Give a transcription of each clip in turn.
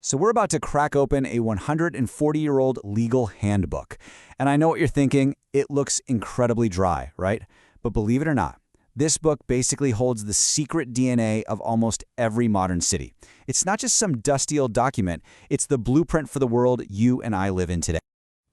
So we're about to crack open a 140-year-old legal handbook. And I know what you're thinking, it looks incredibly dry, right? But believe it or not, this book basically holds the secret DNA of almost every modern city. It's not just some dusty old document, it's the blueprint for the world you and I live in today.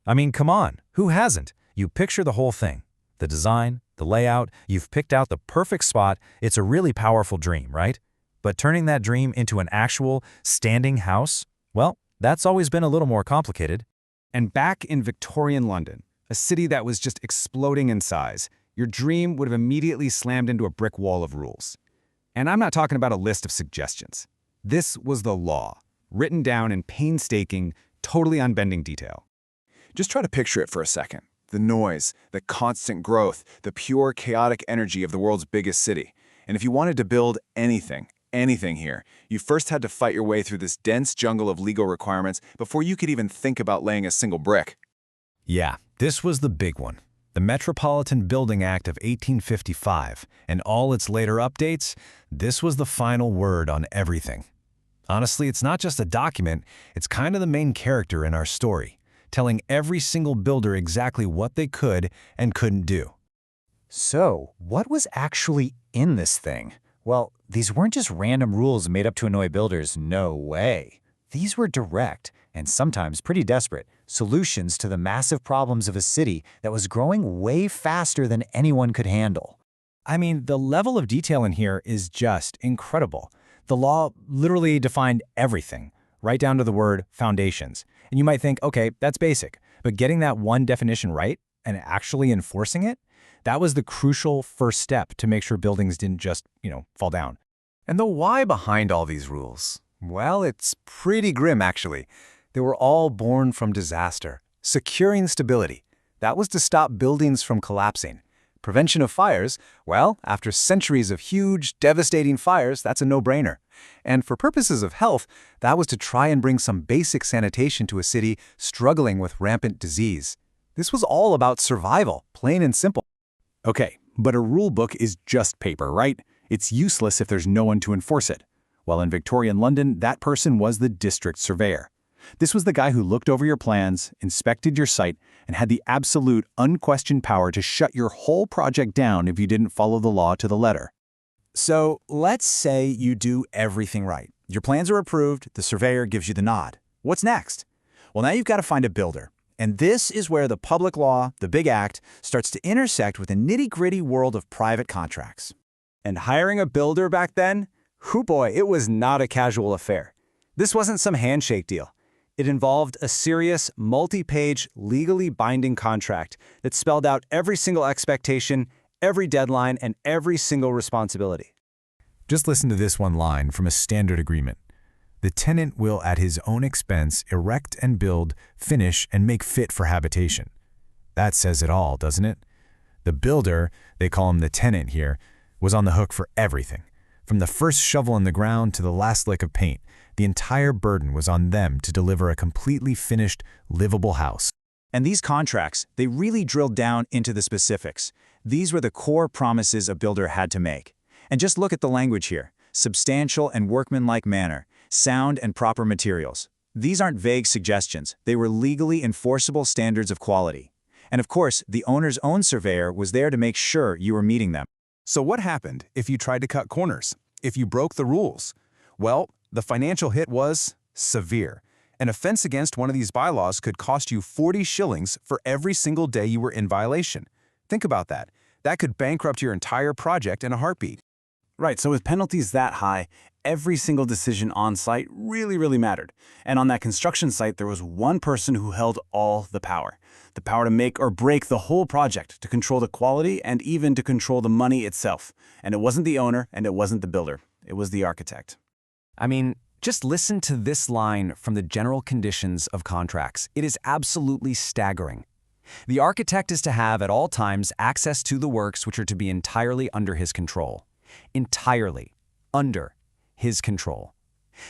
I mean, come on, who hasn't? You picture the whole thing. The design, the layout, you've picked out the perfect spot. It's a really powerful dream, right? But turning that dream into an actual, standing house, well, that's always been a little more complicated. And back in Victorian London, a city that was just exploding in size, your dream would have immediately slammed into a brick wall of rules. And I'm not talking about a list of suggestions. This was the law, written down in painstaking, totally unbending detail. Just try to picture it for a second. The noise, the constant growth, the pure chaotic energy of the world's biggest city. And if you wanted to build anything here, you first had to fight your way through this dense jungle of legal requirements before you could even think about laying a single brick. Yeah, this was the big one. The Metropolitan Building Act of 1855 and all its later updates, this was the final word on everything. Honestly, it's not just a document, it's kind of the main character in our story, telling every single builder exactly what they could and couldn't do. So, what was actually in this thing? Well, these weren't just random rules made up to annoy builders, no way. These were direct, and sometimes pretty desperate, solutions to the massive problems of a city that was growing way faster than anyone could handle. I mean, the level of detail in here is just incredible. The law literally defined everything, right down to the word foundations. And you might think, okay, that's basic, but getting that one definition right and actually enforcing it, that was the crucial first step to make sure buildings didn't just, fall down. And the why behind all these rules? Well, it's pretty grim, actually. They were all born from disaster. Securing stability. That was to stop buildings from collapsing. Prevention of fires, well, after centuries of huge, devastating fires, that's a no-brainer. And for purposes of health, that was to try and bring some basic sanitation to a city struggling with rampant disease. This was all about survival, plain and simple. Okay, but a rule book is just paper, right? It's useless if there's no one to enforce it. Well, in Victorian London, that person was the district surveyor. This was the guy who looked over your plans, inspected your site, and had the absolute, unquestioned power to shut your whole project down if you didn't follow the law to the letter. So let's say you do everything right. Your plans are approved, the surveyor gives you the nod. What's next? Well, now you've got to find a builder. And this is where the public law, the big act, starts to intersect with the nitty-gritty world of private contracts. And hiring a builder back then? Hoo boy, it was not a casual affair. This wasn't some handshake deal. It involved a serious, multi-page, legally binding contract that spelled out every single expectation, every deadline, and every single responsibility. Just listen to this one line from a standard agreement. The tenant will, at his own expense, erect and build, finish, and make fit for habitation. That says it all, doesn't it? The builder, they call him the tenant here, was on the hook for everything. From the first shovel in the ground to the last lick of paint, the entire burden was on them to deliver a completely finished, livable house. And these contracts, they really drilled down into the specifics. These were the core promises a builder had to make. And just look at the language here. Substantial and workmanlike manner, sound and proper materials. These aren't vague suggestions. They were legally enforceable standards of quality. And of course, the owner's own surveyor was there to make sure you were meeting them. So what happened if you tried to cut corners? If you broke the rules? Well, the financial hit was severe. An offense against one of these bylaws could cost you 40 shillings for every single day you were in violation. Think about that. That could bankrupt your entire project in a heartbeat. Right, so with penalties that high, every single decision on site really mattered. And on that construction site, there was one person who held all the power. The power to make or break the whole project, to control the quality, and even to control the money itself. And it wasn't the owner, and it wasn't the builder. It was the architect. I mean, just listen to this line from the general conditions of contracts. It is absolutely staggering. The architect is to have at all times access to the works which are to be entirely under his control. Entirely under his control.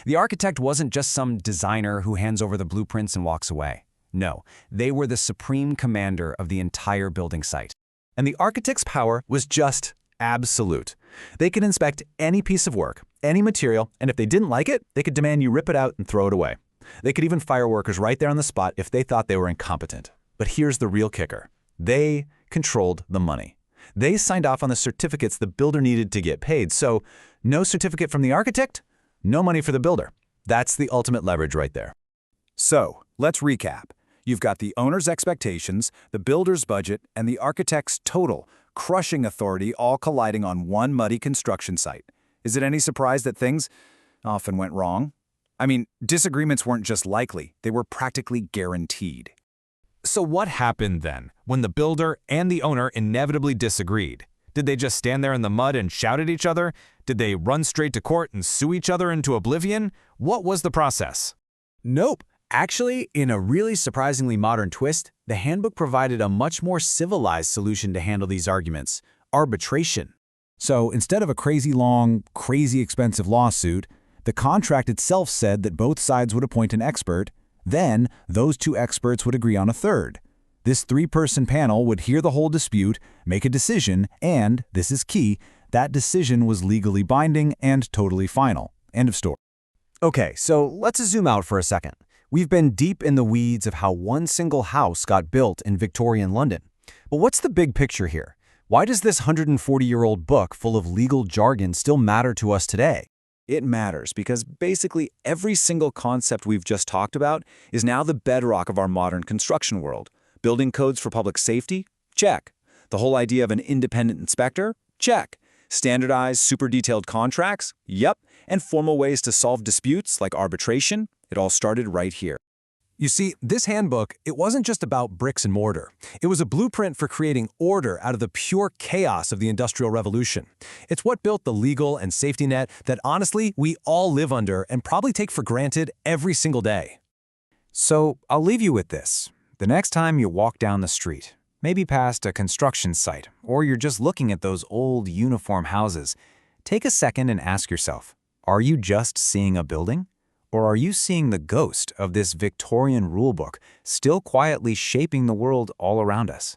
The architect wasn't just some designer who hands over the blueprints and walks away. No, they were the supreme commander of the entire building site. And the architect's power was just absolute. They could inspect any piece of work, any material, and if they didn't like it, they could demand you rip it out and throw it away. They could even fire workers right there on the spot if they thought they were incompetent. But here's the real kicker. They controlled the money. They signed off on the certificates the builder needed to get paid. So no certificate from the architect, no money for the builder. That's the ultimate leverage right there. So, let's recap. You've got the owner's expectations, the builder's budget, and the architect's total, crushing authority all colliding on one muddy construction site. Is it any surprise that things often went wrong? I mean, disagreements weren't just likely, they were practically guaranteed. So what happened then, when the builder and the owner inevitably disagreed? Did they just stand there in the mud and shout at each other? Did they run straight to court and sue each other into oblivion? What was the process? Nope. Actually, in a really surprisingly modern twist, the handbook provided a much more civilized solution to handle these arguments: arbitration. So instead of a crazy long, crazy expensive lawsuit, the contract itself said that both sides would appoint an expert. Then, those two experts would agree on a third. This three-person panel would hear the whole dispute, make a decision, and, this is key, that decision was legally binding and totally final. End of story. Okay, so let's zoom out for a second. We've been deep in the weeds of how one single house got built in Victorian London. But what's the big picture here? Why does this 140-year-old book full of legal jargon still matter to us today? It matters because basically every single concept we've just talked about is now the bedrock of our modern construction world. Building codes for public safety? Check. The whole idea of an independent inspector? Check. Standardized, super detailed contracts? Yep. And formal ways to solve disputes like arbitration? It all started right here. You see, this handbook, it wasn't just about bricks and mortar. It was a blueprint for creating order out of the pure chaos of the Industrial Revolution. It's what built the legal and safety net that honestly we all live under and probably take for granted every single day. So I'll leave you with this. The next time you walk down the street, maybe past a construction site, or you're just looking at those old uniform houses, take a second and ask yourself, are you just seeing a building? Or are you seeing the ghost of this Victorian rulebook still quietly shaping the world all around us?